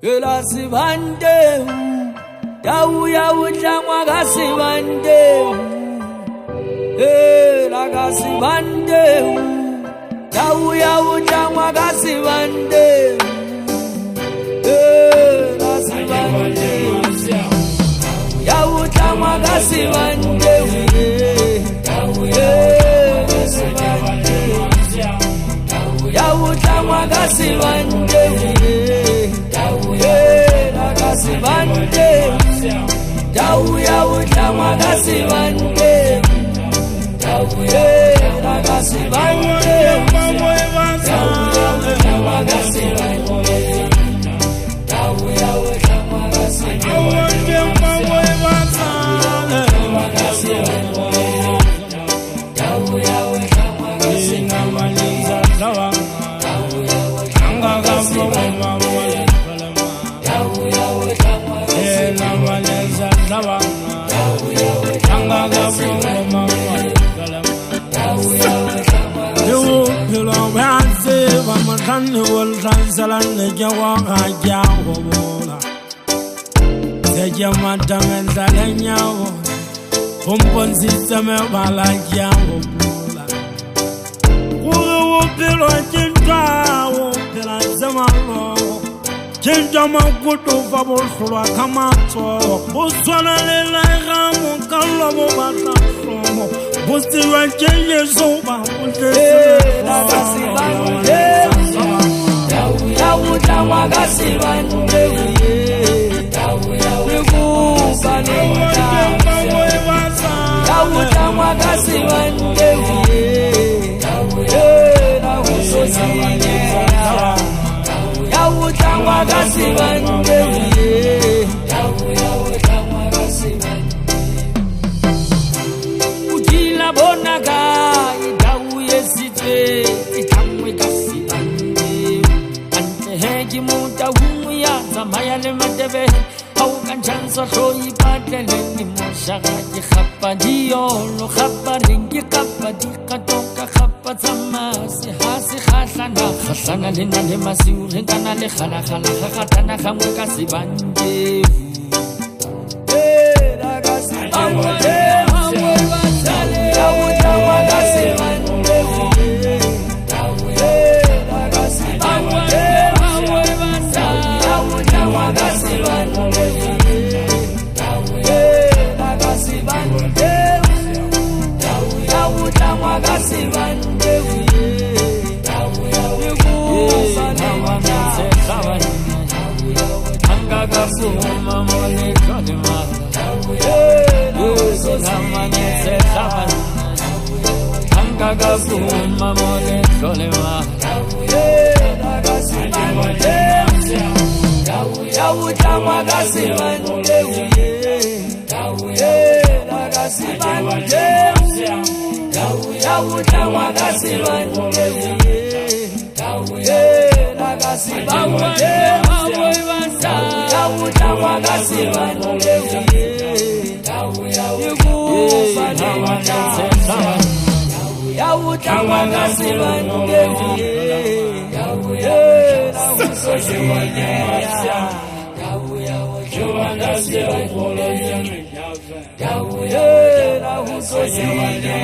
Ela sivande Yau yau changwa kasivande Ela kasivande Yau yau changwa kasivande Ela sivande Yau changwa kasivande Yau changwa kasivande Kasivande, Yau yau chama kasivande, Yau yau kasivande, Yau chama kasivande, Yau yau chama kasivande, Yau yau chama Jama kutu fabo sura kamato Buswana lela gamu kalobo bata somo Bustiwa chenye soba La kasivande Yau chama kasivande Yau kubane Yau chama kasivande La usosine Yau chama kasivande Yau chama kasivande Ujila bonaka Yau yesitwe Itamwe kasivande Ante heki muta humuya Zamaya le matebe Haukan chansa shoyi patele Ni moshaka ki khapa diyolo Khapa ringi khapa di katoka khapa zamasi Hasi khatlana Khatlana lena le masi urengana le khala khala Khatana khamwe kasivande La kasivande Hamwe basale Yau chama kasivande La kasivande Hamwe basale Yau chama kasivande La kasivande Yau chama kasivande Suma mole kolima Samane se sabana Hangaga suma mole kolima Yau chama kasivande Yau chama kasivande La kasivande Yau chama kasivande Yau chama kasivande La usosine Yau chama kasivande Yau usosine